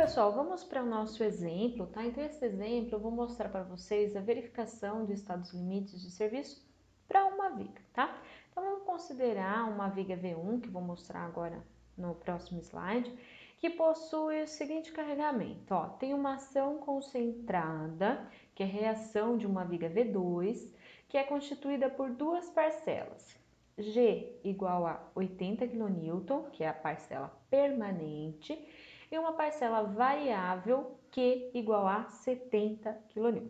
pessoal, vamos para o nosso exemplo, tá? Então, esse exemplo eu vou mostrar para vocês a verificação de estados limites de serviço para uma viga, tá? Então, vamos considerar uma viga V1, que eu vou mostrar agora no próximo slide, que possui o seguinte carregamento, ó, tem uma ação concentrada, que é reação de uma viga V2, que é constituída por duas parcelas, G igual a 80 kN, que é a parcela permanente, e uma parcela variável Q igual a 70 kN.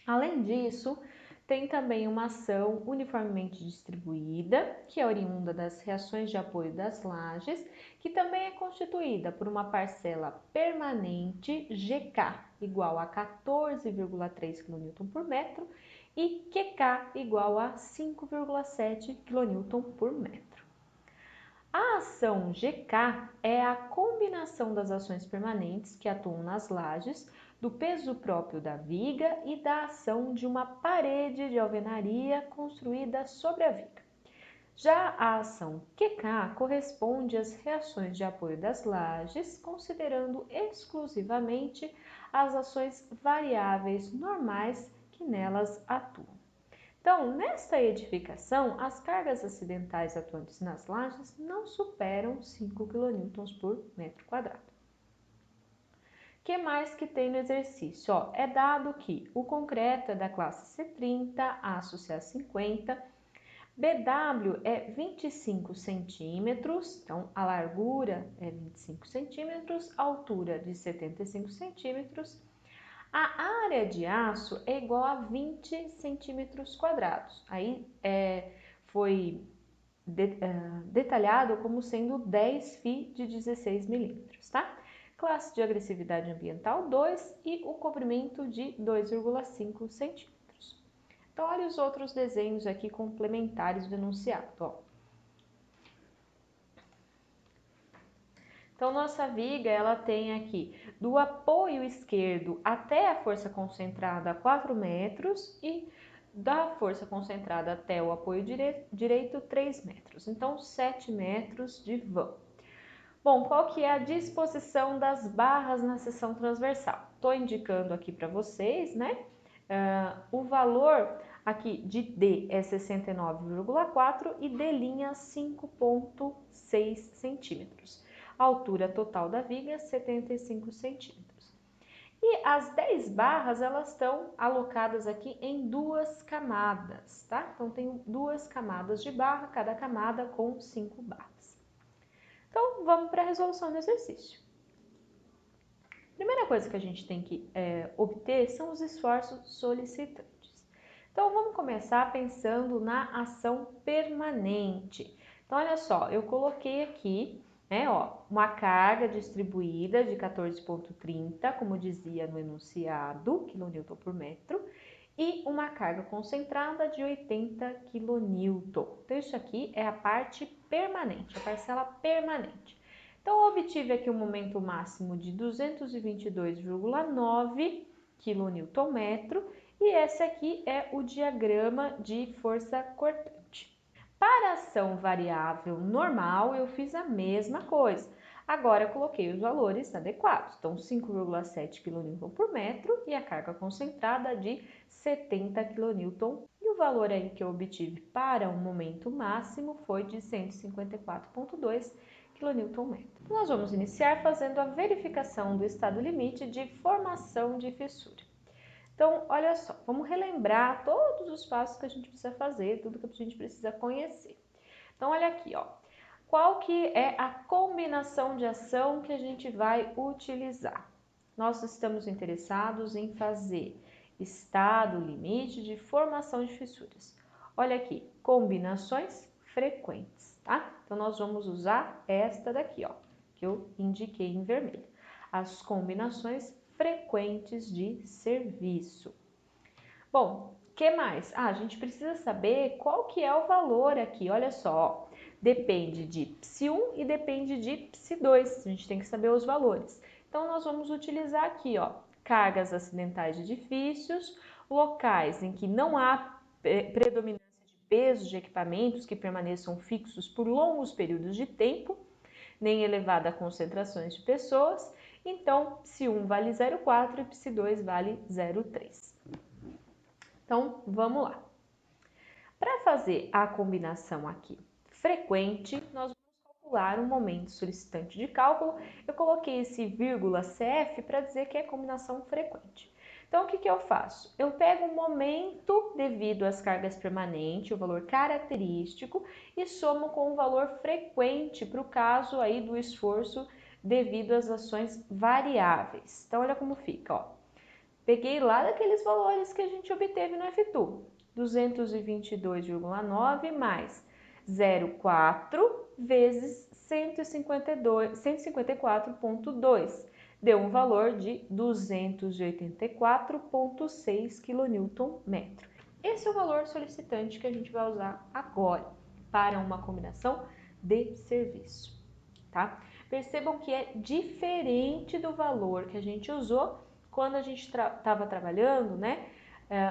Além disso, tem também uma ação uniformemente distribuída, que é oriunda das reações de apoio das lajes, que também é constituída por uma parcela permanente GK igual a 14,3 kN por metro e QK igual a 5,7 kN por metro. A ação GK é a combinação das ações permanentes que atuam nas lajes, do peso próprio da viga e da ação de uma parede de alvenaria construída sobre a viga. Já a ação QK corresponde às reações de apoio das lajes, considerando exclusivamente as ações variáveis normais que nelas atuam. Então, nesta edificação, as cargas acidentais atuantes nas lajes não superam 5 kN por metro quadrado. O que mais que tem no exercício? Ó, é dado que o concreto é da classe C30, aço CA50, BW é 25 centímetros, então a largura é 25 centímetros, a altura de 75 centímetros. A área de aço é igual a 20 centímetros quadrados. Aí foi detalhado como sendo 10 FI de 16 milímetros, tá? Classe de agressividade ambiental 2 e o comprimento de 2,5 centímetros. Então, olha os outros desenhos aqui complementares do enunciado, ó. Então, nossa viga, ela tem aqui do apoio esquerdo até a força concentrada 4 metros e da força concentrada até o apoio direito 3 metros. Então, 7 metros de vão. Bom, qual que é a disposição das barras na seção transversal? Estou indicando aqui para vocês, né? O valor aqui de D é 69,4 e D' 5,6 centímetros. A altura total da viga é 75 centímetros. E as 10 barras, elas estão alocadas aqui em duas camadas, tá? Então, tem duas camadas de barra, cada camada com 5 barras. Então, vamos para a resolução do exercício. Primeira coisa que a gente tem que obter são os esforços solicitantes. Então, vamos começar pensando na ação permanente. Então, olha só, eu coloquei aqui, né, ó, uma carga distribuída de 14,30, como dizia no enunciado, kN por metro, e uma carga concentrada de 80 kN. Então, isso aqui é a parte permanente, a parcela permanente. Então, eu obtive aqui um momento máximo de 222,9 kN e esse aqui é o diagrama de força cortante. Para a ação variável normal, eu fiz a mesma coisa. Agora, eu coloquei os valores adequados. Então, 5,7 kN por metro e a carga concentrada de 70 kN. E o valor aí que eu obtive para um momento máximo foi de 154,2 kN. Nós vamos iniciar fazendo a verificação do estado limite de formação de fissura. Então, olha só, vamos relembrar todos os passos que a gente precisa fazer, tudo que a gente precisa conhecer. Então, olha aqui, ó. Qual que é a combinação de ação que a gente vai utilizar? Nós estamos interessados em fazer estado limite de formação de fissuras. Olha aqui, combinações frequentes, tá? Então, nós vamos usar esta daqui, ó, que eu indiquei em vermelho. As combinações frequentes de serviço. Bom, o que mais? A gente precisa saber qual que é o valor aqui, olha só, ó, depende de Ψ1 e depende de Ψ2, a gente tem que saber os valores. Então, nós vamos utilizar aqui, ó, cargas acidentais de edifícios, locais em que não há predominância de pesos de equipamentos que permaneçam fixos por longos períodos de tempo, nem elevado a concentrações de pessoas. Então, psi1 vale 0,4 e psi2 vale 0,3. Então, vamos lá. Para fazer a combinação aqui frequente, nós vamos calcular um momento solicitante de cálculo. Eu coloquei esse vírgula CF para dizer que é combinação frequente. Então, o que eu faço? Eu pego o momento devido às cargas permanentes, o valor característico, e somo com o valor frequente para o caso aí do esforço devido às ações variáveis. Então, olha como fica, ó. Peguei lá daqueles valores que a gente obteve no F2, 222,9 mais 0,4 vezes 154,2, deu um valor de 284,6 kNm. Esse é o valor solicitante que a gente vai usar agora para uma combinação de serviço, tá? Percebam que é diferente do valor que a gente usou quando a gente estava trabalhando, né,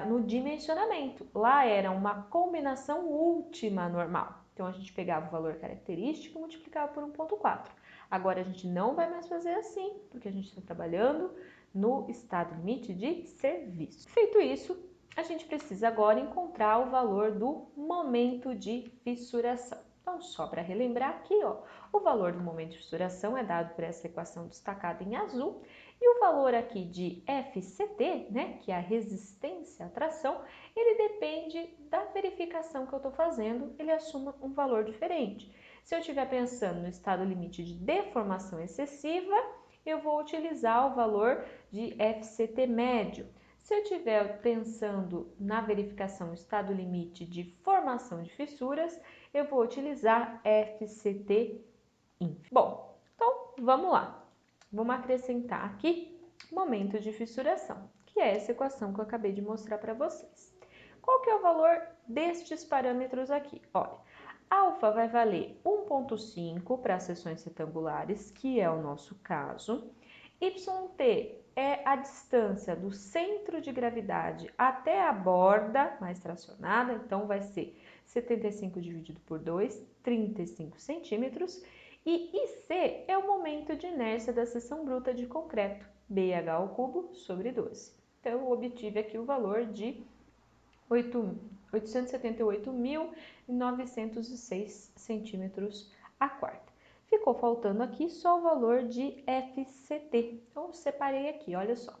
no dimensionamento. Lá era uma combinação última normal. Então, a gente pegava o valor característico e multiplicava por 1,4. Agora, a gente não vai mais fazer assim, porque a gente está trabalhando no estado limite de serviço. Feito isso, a gente precisa agora encontrar o valor do momento de fissuração. Então, só para relembrar aqui, ó, o valor do momento de fissuração é dado por essa equação destacada em azul, e o valor aqui de FCT, né, que é a resistência à tração, ele depende da verificação que eu estou fazendo, ele assume um valor diferente. Se eu estiver pensando no estado limite de deformação excessiva, eu vou utilizar o valor de FCT médio. Se eu estiver pensando na verificação estado limite de formação de fissuras, eu vou utilizar FCT ínfimo. Bom, então vamos lá. Vamos acrescentar aqui momento de fissuração, que é essa equação que eu acabei de mostrar para vocês. Qual que é o valor destes parâmetros aqui? Olha, alfa vai valer 1,5 para as seções retangulares, que é o nosso caso. YT é a distância do centro de gravidade até a borda mais tracionada, então vai ser 75 dividido por 2, 35 centímetros. E IC é o momento de inércia da seção bruta de concreto, BH ao cubo sobre 12. Então, eu obtive aqui o valor de 878.906 centímetros a quarta. Ficou faltando aqui só o valor de FCT. Então, eu separei aqui, olha só.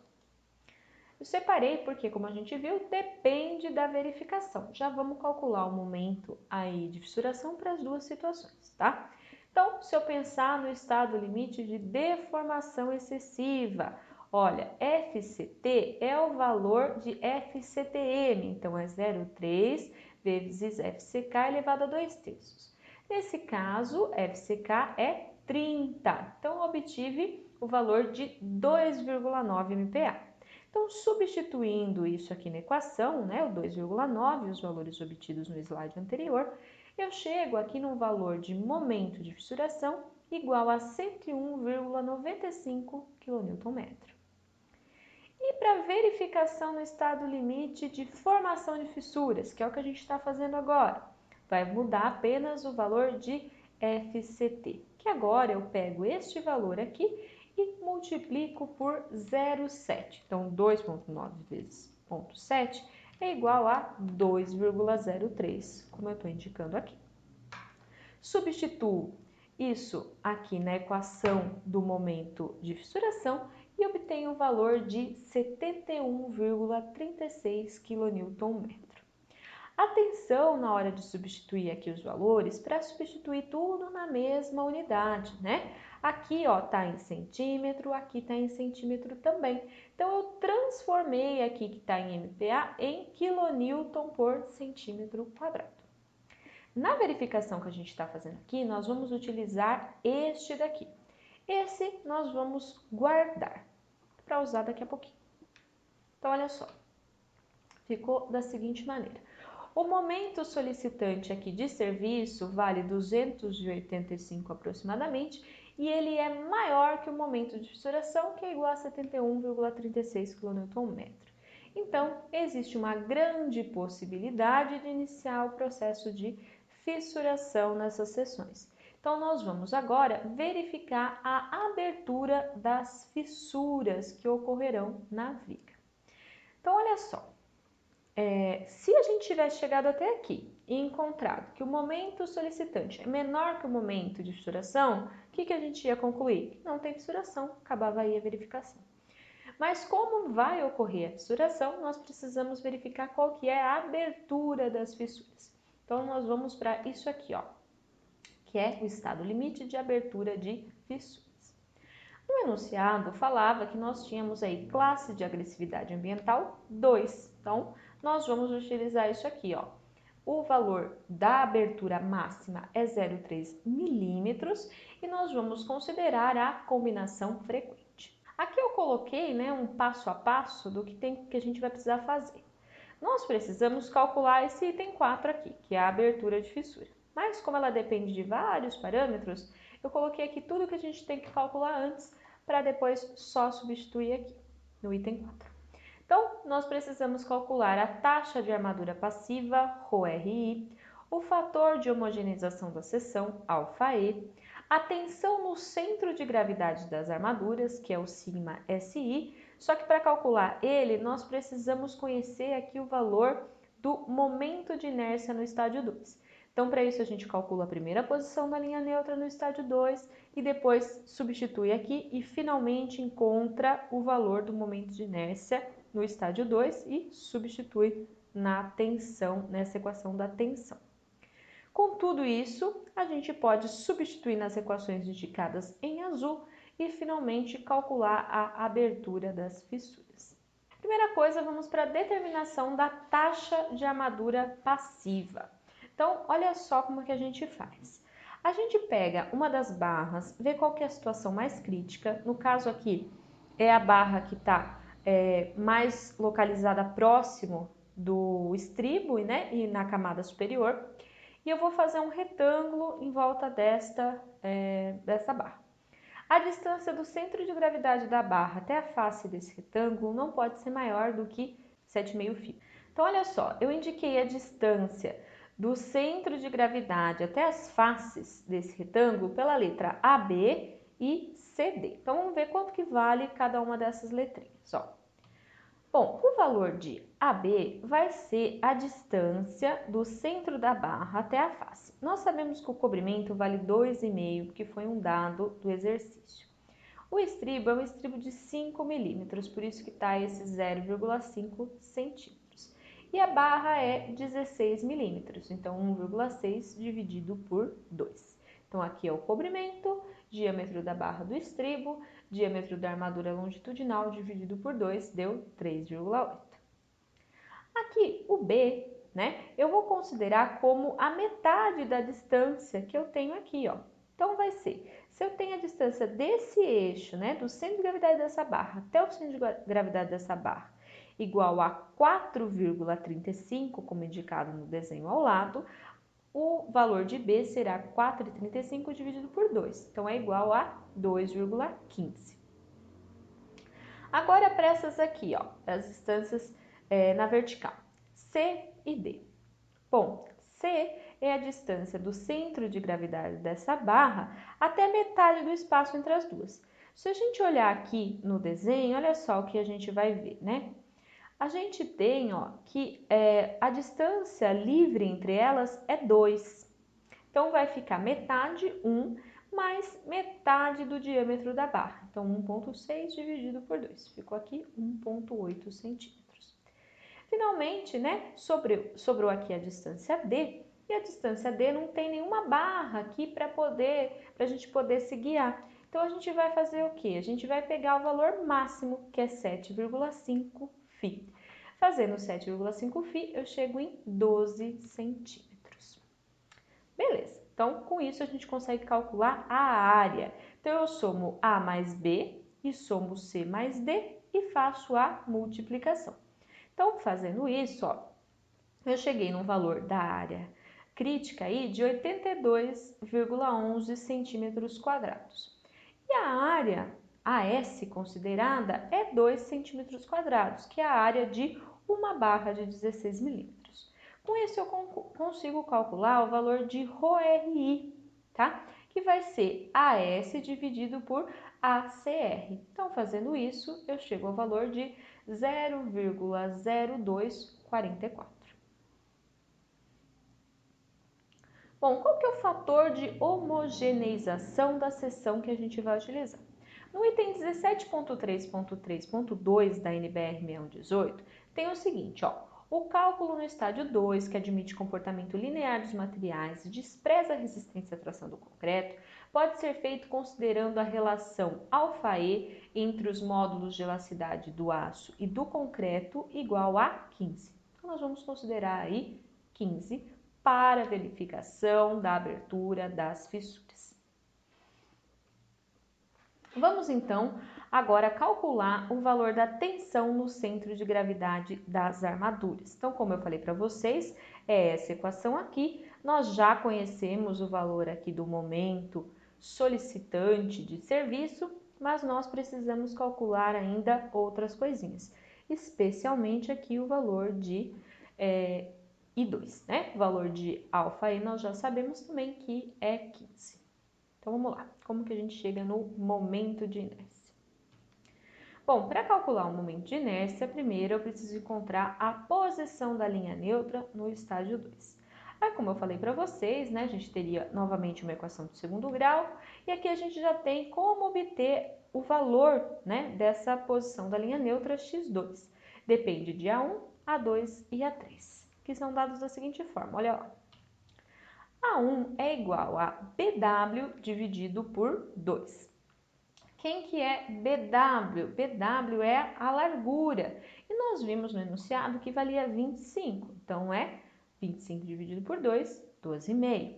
Eu separei porque, como a gente viu, depende da verificação. Já vamos calcular o momento aí de fissuração para as duas situações, tá? Então, se eu pensar no estado limite de deformação excessiva, olha, FCT é o valor de FCTM, então é 0,3 vezes FCK elevado a 2/3. Nesse caso, FCK é 30, então eu obtive o valor de 2,9 MPa. Então, substituindo isso aqui na equação, né, o 2,9, os valores obtidos no slide anterior, eu chego aqui num valor de momento de fissuração igual a 101,95 kNm. E para verificação no estado limite de formação de fissuras, que é o que a gente está fazendo agora, vai mudar apenas o valor de FCT, que agora eu pego este valor aqui e multiplico por 0,7. Então, 2,9 vezes 0,7 é igual a 2,03, como eu estou indicando aqui. Substituo isso aqui na equação do momento de fissuração e obtenho o valor de 71,36 kNm. Atenção na hora de substituir aqui os valores para substituir tudo na mesma unidade, né? Aqui, ó, tá em centímetro, aqui tá em centímetro também. Então, eu transformei aqui que tá em MPa em quilonewton por centímetro quadrado. Na verificação que a gente está fazendo aqui, nós vamos utilizar este daqui. Esse nós vamos guardar para usar daqui a pouquinho. Então, olha só, ficou da seguinte maneira. O momento solicitante aqui de serviço vale 285 aproximadamente e ele é maior que o momento de fissuração, que é igual a 71,36 kNm. Então, existe uma grande possibilidade de iniciar o processo de fissuração nessas seções. Então, Então, nós vamos agora verificar a abertura das fissuras que ocorrerão na viga. Então, olha só, se a gente tivesse chegado até aqui e encontrado que o momento solicitante é menor que o momento de fissuração, o que a gente ia concluir? Não tem fissuração, acabava aí a verificação. Mas como vai ocorrer a fissuração, nós precisamos verificar qual que é a abertura das fissuras. Então, nós vamos para isso aqui, ó, que é o estado limite de abertura de fissuras. No enunciado, falava que nós tínhamos aí classe de agressividade ambiental 2. Então, nós vamos utilizar isso aqui, ó. O valor da abertura máxima é 0,3 milímetros e nós vamos considerar a combinação frequente. Aqui eu coloquei, né, um passo a passo do que a gente vai precisar fazer. Nós precisamos calcular esse item 4 aqui, que é a abertura de fissura. Mas como ela depende de vários parâmetros, eu coloquei aqui tudo que a gente tem que calcular antes, para depois só substituir aqui no item 4. Então, nós precisamos calcular a taxa de armadura passiva, ρRI, o fator de homogeneização da seção, αE, a tensão no centro de gravidade das armaduras, que é o σSI, só que para calcular ele, nós precisamos conhecer aqui o valor do momento de inércia no estádio 2. Então, para isso, a gente calcula a primeira posição da linha neutra no estádio 2 e depois substitui aqui e finalmente encontra o valor do momento de inércia no estádio 2 e substitui na tensão, nessa equação da tensão. Com tudo isso, a gente pode substituir nas equações indicadas em azul e finalmente calcular a abertura das fissuras. Primeira coisa, vamos para a determinação da taxa de armadura passiva. Então, olha só como que a gente faz. A gente pega uma das barras, vê qual que é a situação mais crítica. No caso aqui, é a barra que está mais localizada próximo do estribo, né, e na camada superior. E eu vou fazer um retângulo em volta dessa barra. A distância do centro de gravidade da barra até a face desse retângulo não pode ser maior do que 7,5 φ. Então, olha só, eu indiquei a distância do centro de gravidade até as faces desse retângulo pela letra AB e CD. Então, vamos ver quanto que vale cada uma dessas letrinhas, ó. Bom, o valor de AB vai ser a distância do centro da barra até a face. Nós sabemos que o cobrimento vale 2,5, que foi um dado do exercício. O estribo é um estribo de 5 milímetros, por isso que está esse 0,5 centímetros. E a barra é 16 milímetros, então 1,6 dividido por 2. Então, aqui é o cobrimento, diâmetro da barra do estribo, diâmetro da armadura longitudinal dividido por 2 deu 3,8. Aqui, o B, né, eu vou considerar como a metade da distância que eu tenho aqui, ó. Então, vai ser, se eu tenho a distância desse eixo, né, do centro de gravidade dessa barra até o centro de gravidade dessa barra, igual a 4,35, como indicado no desenho ao lado, o valor de B será 4,35 dividido por 2, então é igual a 2,15. Agora, para essas aqui, ó, as distâncias na vertical, C e D. Bom, C é a distância do centro de gravidade dessa barra até a metade do espaço entre as duas. Se a gente olhar aqui no desenho, olha só o que a gente vai ver, né? A gente tem, ó, que a distância livre entre elas é 2. Então, vai ficar metade 1 mais metade do diâmetro da barra. Então, 1,6 dividido por 2. Ficou aqui 1,8 centímetros. Finalmente, né, sobrou aqui a distância D. E a distância D não tem nenhuma barra aqui para a gente poder se guiar. Então, a gente vai fazer o quê? A gente vai pegar o valor máximo, que é 7,5 φ. Fazendo 7,5 φ, eu chego em 12 centímetros. Beleza, então com isso a gente consegue calcular a área. Então eu somo A mais B e somo C mais D e faço a multiplicação. Então fazendo isso, ó, eu cheguei num valor da área crítica aí de 82,11 centímetros quadrados. E a área AS considerada é 2 centímetros quadrados, que é a área de uma barra de 16 milímetros. Com isso, eu consigo calcular o valor de ρRI, tá? que vai ser AS dividido por ACR. Então, fazendo isso, eu chego ao valor de 0,0244. Bom, qual que é o fator de homogeneização da seção que a gente vai utilizar? No item 17.3.3.2 da NBR 6118, tem o seguinte, ó. O cálculo no estágio 2, que admite comportamento linear dos materiais e despreza a resistência à tração do concreto, pode ser feito considerando a relação alfa-E entre os módulos de elasticidade do aço e do concreto igual a 15. Então, nós vamos considerar aí 15 para verificação da abertura das fissuras. Vamos então agora calcular o valor da tensão no centro de gravidade das armaduras. Então, como eu falei para vocês, é essa equação aqui. Nós já conhecemos o valor aqui do momento solicitante de serviço, mas nós precisamos calcular ainda outras coisinhas, especialmente aqui o valor de I2, né? O valor de alfa-E nós já sabemos também que é 15. Então, vamos lá. Como que a gente chega no momento de inércia? Bom, para calcular o momento de inércia, primeiro eu preciso encontrar a posição da linha neutra no estágio 2. Aí, como eu falei para vocês, né, a gente teria novamente uma equação de segundo grau, e aqui a gente já tem como obter o valor, né, dessa posição da linha neutra x2. Depende de A1, A2 e A3, que são dados da seguinte forma, olha lá. A1 é igual a BW dividido por 2. Quem que é BW? BW é a largura. E nós vimos no enunciado que valia 25. Então, é 25 dividido por 2, 12,5.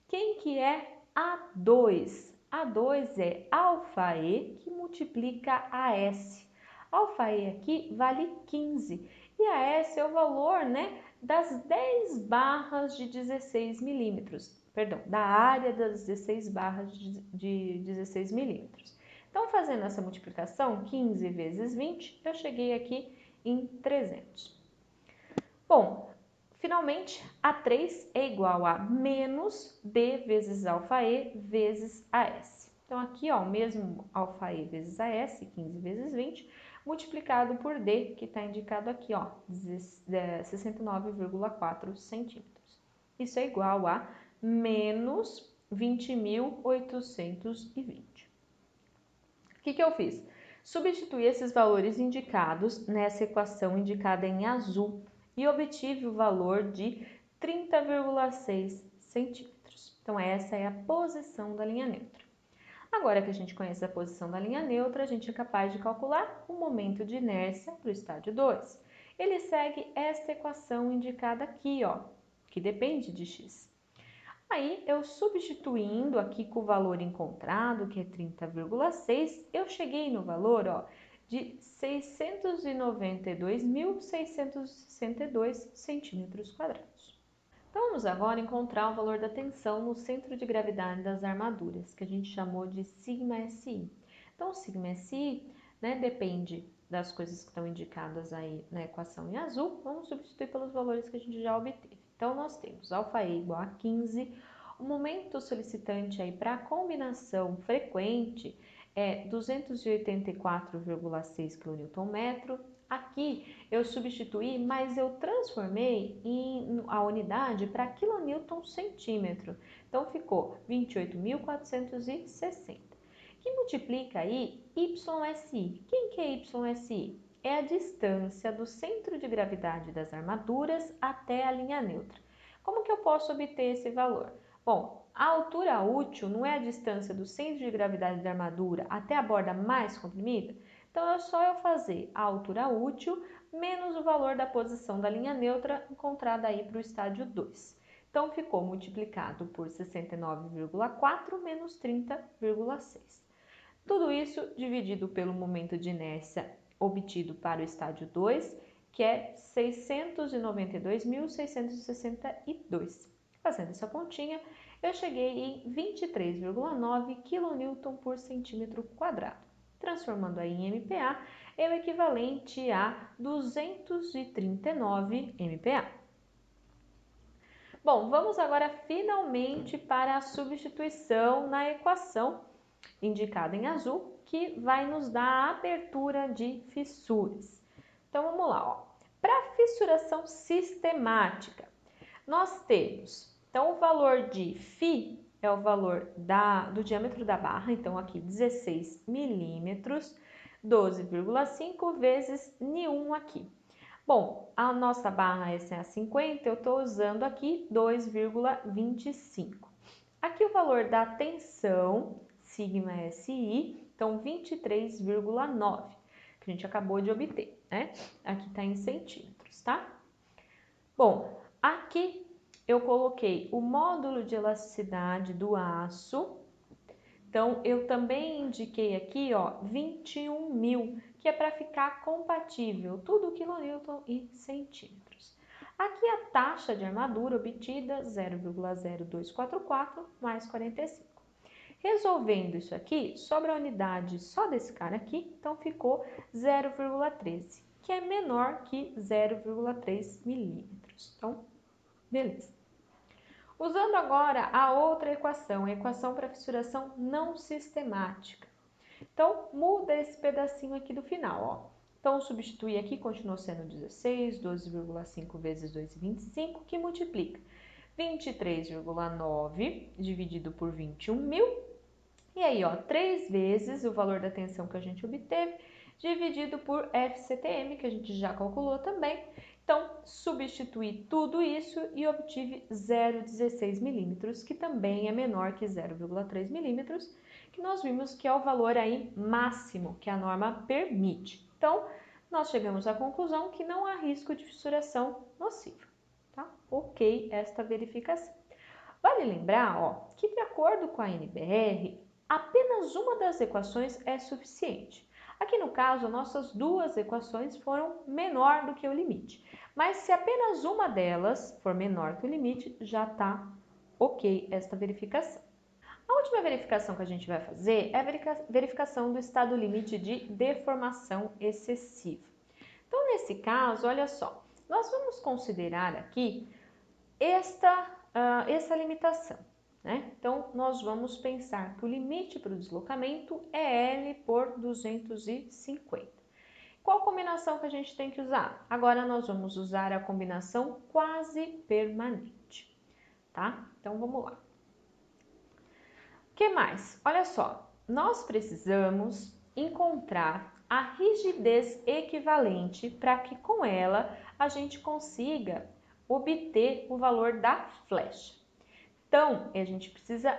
Quem que é A2? A2 é alfa-E que multiplica AS. Alfa-E aqui vale 15. E AS é o valor, né, das 10 barras de 16 milímetros. Perdão, da área das 16 barras de 16 milímetros. Então, fazendo essa multiplicação, 15 vezes 20, eu cheguei aqui em 300. Bom, finalmente, A3 é igual a menos B vezes alfa-E vezes AS. Então, aqui, ó, o mesmo alfa-E vezes AS, 15 vezes 20, multiplicado por D, que está indicado aqui, ó, 69,4 centímetros. Isso é igual a menos 20.820. O que eu fiz? Substituí esses valores indicados nessa equação indicada em azul e obtive o valor de 30,6 centímetros. Então, essa é a posição da linha neutra. Agora que a gente conhece a posição da linha neutra, a gente é capaz de calcular o momento de inércia para o estágio 2. Ele segue esta equação indicada aqui, ó, que depende de x. Aí, eu substituindo aqui com o valor encontrado, que é 30,6, eu cheguei no valor, ó, de 692.662 centímetros quadrados. Então, vamos agora encontrar o valor da tensão no centro de gravidade das armaduras, que a gente chamou de σSI. Então, o σSI, né, depende das coisas que estão indicadas aí na equação em azul, vamos substituir pelos valores que a gente já obteve. Então, nós temos alfa-E igual a 15, o momento solicitante aí para a combinação frequente é 284,6 kNm. Aqui eu substituí, mas eu transformei a unidade para quilonewton centímetro. Então, ficou 28.460, que multiplica aí YSI. Quem que é YSI? É a distância do centro de gravidade das armaduras até a linha neutra. Como que eu posso obter esse valor? Bom, a altura útil não é a distância do centro de gravidade da armadura até a borda mais comprimida? Então, é só eu fazer a altura útil menos o valor da posição da linha neutra encontrada aí para o estágio 2. Então, ficou multiplicado por 69,4 menos 30,6. Tudo isso dividido pelo momento de inércia obtido para o estágio 2, que é 692.662. Fazendo essa continha, eu cheguei em 23,9 kN por centímetro quadrado. Transformando aí em MPa, é o equivalente a 239 MPa. Bom, vamos agora finalmente para a substituição na equação indicada em azul, que vai nos dar a abertura de fissuras. Então vamos lá, ó. Para fissuração sistemática, nós temos, então o valor de φ é o valor do diâmetro da barra, então aqui 16 milímetros, 12,5 vezes N1 aqui. Bom, a nossa barra é SA50, eu estou usando aqui 2,25. Aqui o valor da tensão, sigma SI, então 23,9, que a gente acabou de obter, né? Aqui está em centímetros, tá? Bom, aqui eu coloquei o módulo de elasticidade do aço. Então, eu também indiquei aqui, ó, 21.000, que é para ficar compatível, tudo quilonewton e centímetros. Aqui a taxa de armadura obtida, 0,0244 mais 45. Resolvendo isso aqui, sobra a unidade só desse cara aqui, então ficou 0,13, que é menor que 0,3 milímetros. Então, beleza. Usando agora a outra equação, a equação para fissuração não sistemática. Então, muda esse pedacinho aqui do final, ó. Então, substituir aqui, continua sendo 16, 12,5 vezes 2,25, que multiplica 23,9 dividido por 21.000. E aí, ó, 3 vezes o valor da tensão que a gente obteve, dividido por FCTM, que a gente já calculou também. Então, substituí tudo isso e obtive 0,16 milímetros, que também é menor que 0,3 milímetros, que nós vimos que é o valor aí máximo que a norma permite. Então, nós chegamos à conclusão que não há risco de fissuração nociva, tá? Ok, esta verificação. Vale lembrar, ó, que de acordo com a NBR, apenas uma das equações é suficiente. Aqui no caso, nossas duas equações foram menor do que o limite. Mas se apenas uma delas for menor que o limite, já está ok esta verificação. A última verificação que a gente vai fazer é a verificação do estado limite de deformação excessiva. Então, nesse caso, olha só, nós vamos considerar aqui essa limitação, né? Então, nós vamos pensar que o limite para o deslocamento é L por 250. Qual combinação que a gente tem que usar? Agora, nós vamos usar a combinação quase permanente, tá? Então, vamos lá. O que mais? Olha só, nós precisamos encontrar a rigidez equivalente para que com ela a gente consiga obter o valor da flecha. Então, a gente precisa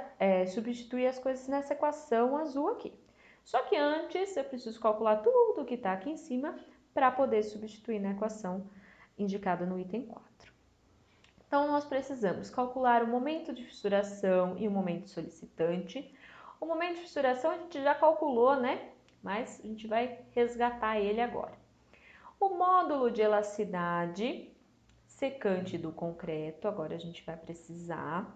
substituir as coisas nessa equação azul aqui. Só que antes eu preciso calcular tudo que está aqui em cima para poder substituir na equação indicada no item 4. Então, nós precisamos calcular o momento de fissuração e o momento solicitante. O momento de fissuração a gente já calculou, né? Mas a gente vai resgatar ele agora. O módulo de elasticidade secante do concreto, agora a gente vai precisar.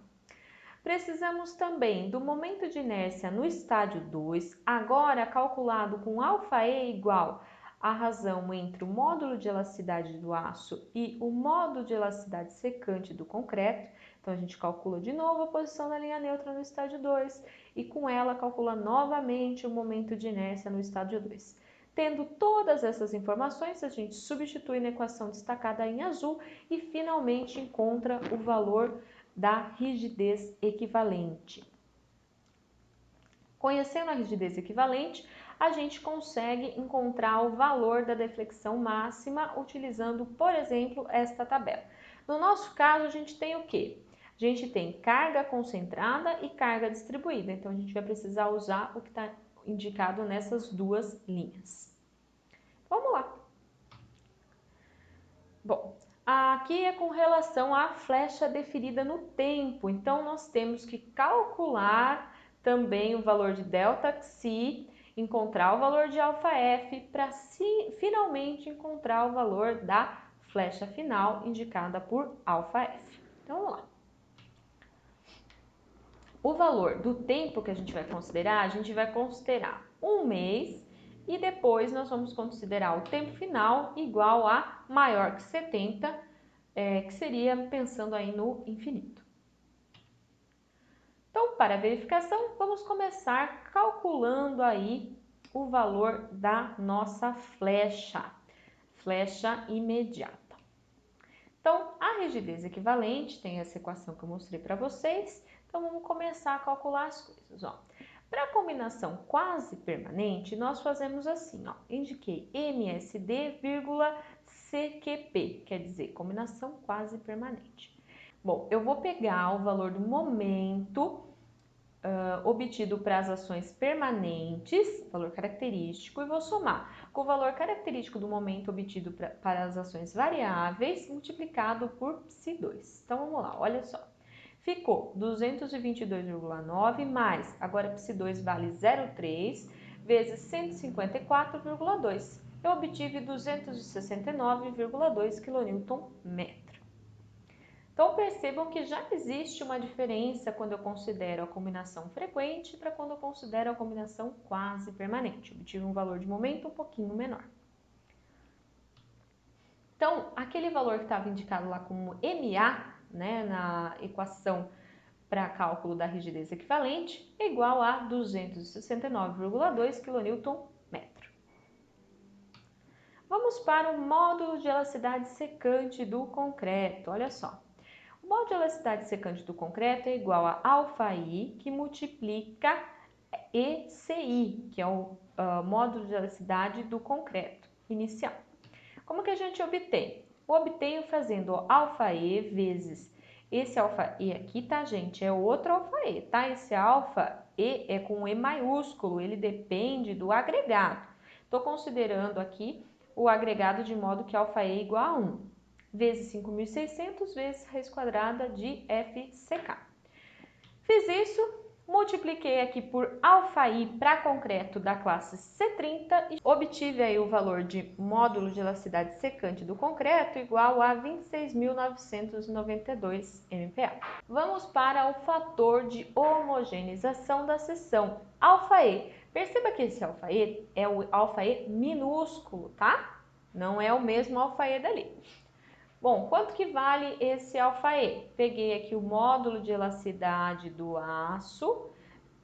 Precisamos também do momento de inércia no estádio 2, agora calculado com αe igual a razão entre o módulo de elasticidade do aço e o módulo de elasticidade secante do concreto. Então, a gente calcula de novo a posição da linha neutra no estádio 2 e com ela calcula novamente o momento de inércia no estádio 2. Tendo todas essas informações, a gente substitui na equação destacada em azul e finalmente encontra o valor da rigidez equivalente. Conhecendo a rigidez equivalente, a gente consegue encontrar o valor da deflexão máxima utilizando, por exemplo, esta tabela. No nosso caso, a gente tem o quê? A gente tem carga concentrada e carga distribuída, então a gente vai precisar usar o que está indicado nessas duas linhas. Vamos lá. Bom, aqui é com relação à flecha deferida no tempo, então nós temos que calcular também o valor de ΔXi, encontrar o valor de αf para finalmente encontrar o valor da flecha final indicada por αf. Então vamos lá. O valor do tempo que a gente vai considerar um mês e depois nós vamos considerar o tempo final igual a maior que 70 que seria pensando aí no infinito. Então, para a verificação, vamos começar calculando aí o valor da nossa flecha imediata. Então, a rigidez equivalente tem essa equação que eu mostrei para vocês. Então, vamos começar a calcular as coisas, ó. Para a combinação quase permanente, nós fazemos assim, ó. Indiquei MSD, CQP, quer dizer, combinação quase permanente. Bom, eu vou pegar o valor do momento obtido para as ações permanentes, valor característico, e vou somar com o valor característico do momento obtido para as ações variáveis, multiplicado por psi2. Então, vamos lá, olha só. Ficou 222,9 mais, agora psi2 vale 0,3, vezes 154,2. Eu obtive 269,2 kNm. Então, percebam que já existe uma diferença quando eu considero a combinação frequente para quando eu considero a combinação quase permanente. Eu obtive um valor de momento um pouquinho menor. Então, aquele valor que estava indicado lá como MA, né, na equação para cálculo da rigidez equivalente, é igual a 269,2 kNm. Vamos para o módulo de elasticidade secante do concreto. Olha só. O módulo de elasticidade secante do concreto é igual a αi, que multiplica ECI, que é o módulo de elasticidade do concreto inicial. Como que a gente obtém? Eu obtenho fazendo αe vezes esse αe aqui, tá, gente? É outro αe, tá? Esse αe é com E maiúsculo, ele depende do agregado. Estou considerando aqui o agregado de modo que αe é igual a 1. Vezes 5.600 vezes raiz quadrada de FCK. Fiz isso, multipliquei aqui por αi para concreto da classe C30 e obtive aí o valor de módulo de elasticidade secante do concreto igual a 26.992 MPa. Vamos para o fator de homogeneização da seção, αe. Perceba que esse αe é o αe minúsculo, tá? Não é o mesmo αe dali. Bom, quanto que vale esse αe? Peguei aqui o módulo de elasticidade do aço,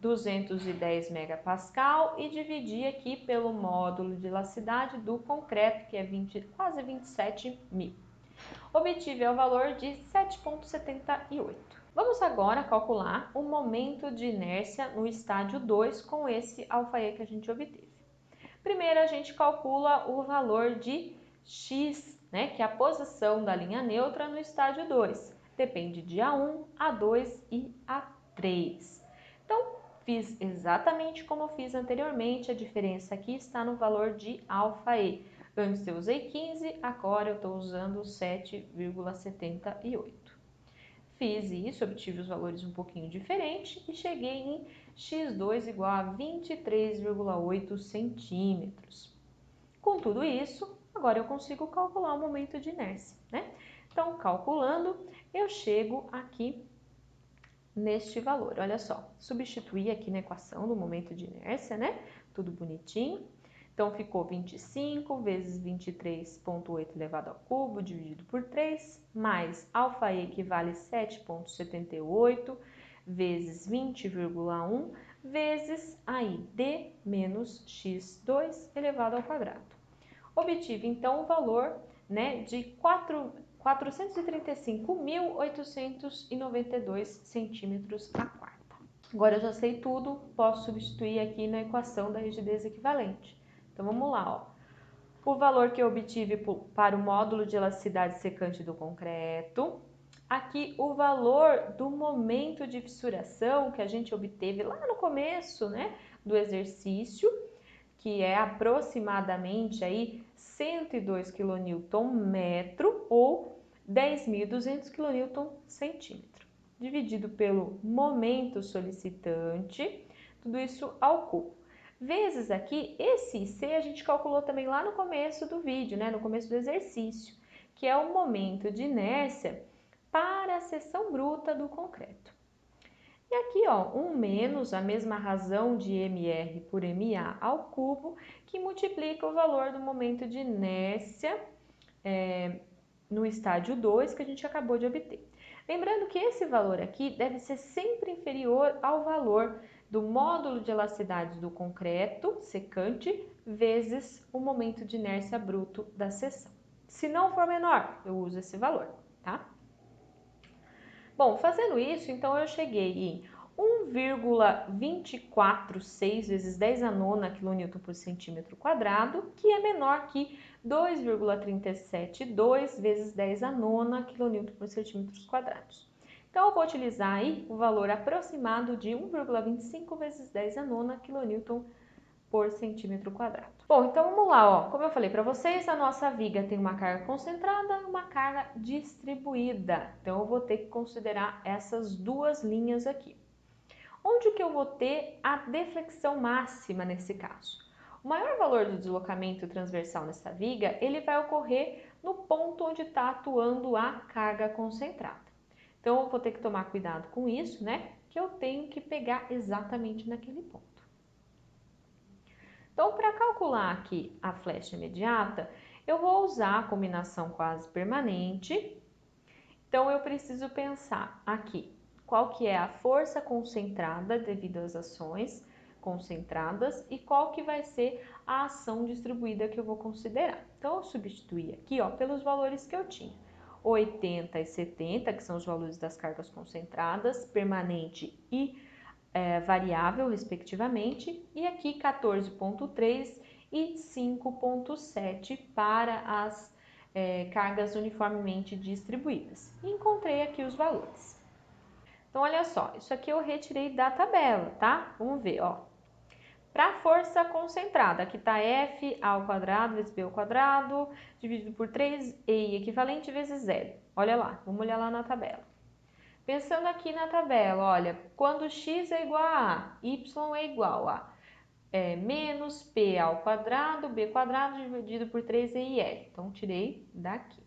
210 megapascal, e dividi aqui pelo módulo de elasticidade do concreto, que é quase 27 mil. Obtive o valor de 7,78. Vamos agora calcular o momento de inércia no estágio 2 com esse αe que a gente obteve. Primeiro, a gente calcula o valor de x, né, que é a posição da linha neutra no estágio 2. Depende de A1, A2 e A3. Então, fiz exatamente como eu fiz anteriormente, a diferença aqui está no valor de αe. Antes eu usei 15, agora eu estou usando 7,78. Fiz isso, obtive os valores um pouquinho diferentes e cheguei em x2 igual a 23,8 centímetros. Com tudo isso, agora eu consigo calcular o momento de inércia, né? Então, calculando, eu chego aqui neste valor. Olha só, substituí aqui na equação do momento de inércia, né? Tudo bonitinho. Então, ficou 25 vezes 23,8 elevado ao cubo, dividido por 3, mais αe que vale 7,78 vezes 20,1 vezes aí d menos x2 elevado ao quadrado. Obtive, então, o valor, né, de 435.892 centímetros a quarta. Agora eu já sei tudo, posso substituir aqui na equação da rigidez equivalente. Então, vamos lá, ó. O valor que eu obtive para o módulo de elasticidade secante do concreto. Aqui, o valor do momento de fissuração que a gente obteve lá no começo, né, do exercício, que é aproximadamente aí 102 kNm ou 10.200 kNm, dividido pelo momento solicitante, tudo isso ao cubo. Vezes aqui, esse IC a gente calculou também lá no começo do vídeo, né, no começo do exercício, que é o momento de inércia para a seção bruta do concreto. E aqui, ó, 1 menos a mesma razão de mr por ma ao cubo, que multiplica o valor do momento de inércia no estágio 2 que a gente acabou de obter. Lembrando que esse valor aqui deve ser sempre inferior ao valor do módulo de elasticidade do concreto secante vezes o momento de inércia bruto da seção. Se não for menor, eu uso esse valor, tá? Bom, fazendo isso, então eu cheguei em 1,246 vezes 10 a nona kN por centímetro quadrado, que é menor que 2,372 vezes 10 a nona kN por centímetros quadrados. Então, eu vou utilizar aí o valor aproximado de 1,25 vezes 10 a nona kN por centímetro quadrado. Bom, então vamos lá, ó. Como eu falei para vocês, a nossa viga tem uma carga concentrada e uma carga distribuída. Então, eu vou ter que considerar essas duas linhas aqui. Onde que eu vou ter a deflexão máxima nesse caso? O maior valor do deslocamento transversal nessa viga, ele vai ocorrer no ponto onde está atuando a carga concentrada. Então, eu vou ter que tomar cuidado com isso, né? Que eu tenho que pegar exatamente naquele ponto. Então, para calcular aqui a flecha imediata, eu vou usar a combinação quase permanente. Então, eu preciso pensar aqui qual que é a força concentrada devido às ações concentradas e qual que vai ser a ação distribuída que eu vou considerar. Então, eu substituí aqui, ó, pelos valores que eu tinha. 80 e 70, que são os valores das cargas concentradas, permanente e variável, respectivamente, e aqui 14,3 e 5,7 para as cargas uniformemente distribuídas. E encontrei aqui os valores. Então, olha só, isso aqui eu retirei da tabela, tá? Vamos ver, ó. Para a força concentrada, aqui está F ao quadrado vezes B ao quadrado, dividido por 3E equivalente vezes L. Olha lá, vamos olhar lá na tabela. Pensando aqui na tabela, olha, quando x é igual a A, y é igual a menos P ao quadrado, B quadrado dividido por 3EL. Então, tirei daqui.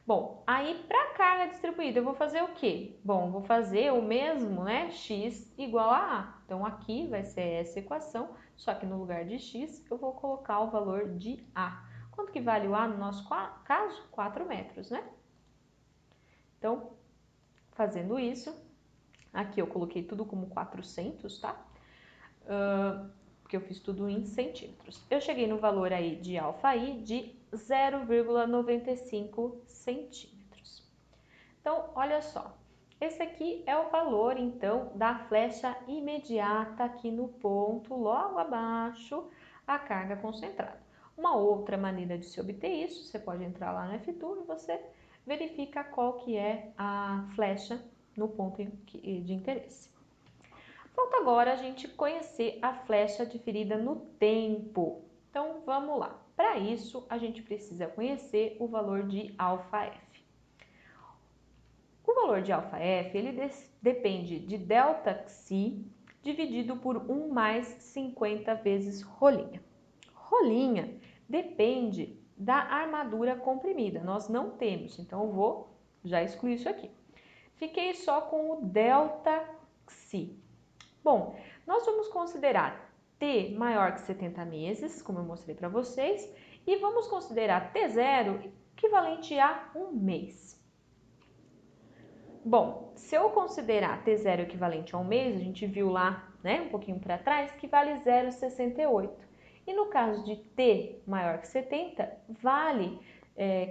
Bom, aí para carga distribuída, eu vou fazer o quê? Bom, vou fazer o mesmo, né? X igual a A. Então, aqui vai ser essa equação, só que no lugar de X, eu vou colocar o valor de A. Quanto que vale o A no nosso caso? 4 metros, né? Então, fazendo isso, aqui eu coloquei tudo como 400, tá? Porque eu fiz tudo em centímetros. Eu cheguei no valor aí de alfa-i de 0,95 centímetros. Então, olha só. Esse aqui é o valor, então, da flecha imediata aqui no ponto, logo abaixo, a carga concentrada. Uma outra maneira de se obter isso, você pode entrar lá no F-Tool e você verifica qual que é a flecha no ponto de interesse. Falta agora a gente conhecer a flecha diferida no tempo. Então, vamos lá. Para isso, a gente precisa conhecer o valor de αf. O valor de αf, ele depende de ΔXi dividido por 1 mais 50 vezes rolinha. Rolinha depende da armadura comprimida. Nós não temos, então eu vou já excluir isso aqui. Fiquei só com o ΔXi. Bom, nós vamos considerar T maior que 70 meses, como eu mostrei para vocês, e vamos considerar T0 equivalente a 1 mês. Bom, se eu considerar T0 equivalente a 1 mês, a gente viu lá, né, um pouquinho para trás, que vale 0,68. E no caso de T maior que 70,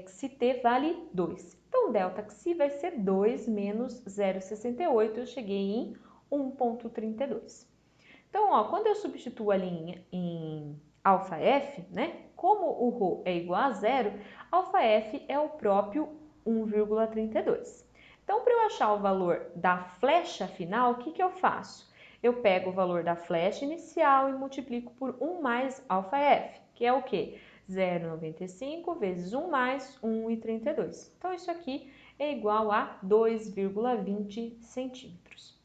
se T vale 2. Então, ΔXi vai ser 2 menos 0,68, eu cheguei em 1,32. Então, ó, quando eu substituo ali em αf, né, como o ρ é igual a zero, αf é o próprio 1,32. Então, para eu achar o valor da flecha final, o que que eu faço? Eu pego o valor da flecha inicial e multiplico por 1 mais αf, que é o quê? 0,95 vezes 1 mais 1,32. Então, isso aqui é igual a 2,20 centímetros.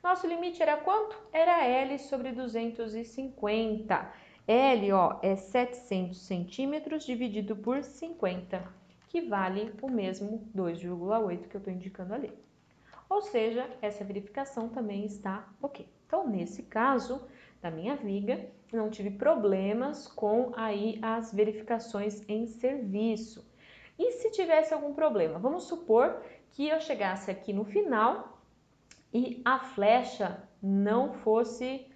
Nosso limite era quanto? Era L sobre 250. L, ó, é 700 centímetros dividido por 50, que vale o mesmo 2,8 que eu estou indicando ali. Ou seja, essa verificação também está ok. Então, nesse caso da minha viga, não tive problemas com aí as verificações em serviço. E se tivesse algum problema? Vamos supor que eu chegasse aqui no final e a flecha não fosse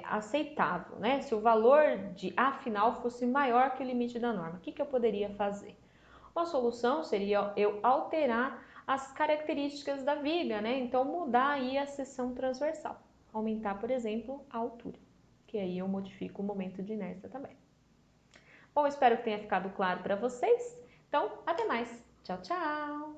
aceitável, né? Se o valor de A final fosse maior que o limite da norma, o que eu poderia fazer? Uma solução seria eu alterar as características da viga, né? Então mudar aí a seção transversal, aumentar, por exemplo, a altura, que aí eu modifico o momento de inércia também. Bom, espero que tenha ficado claro para vocês. Então, até mais. Tchau, tchau!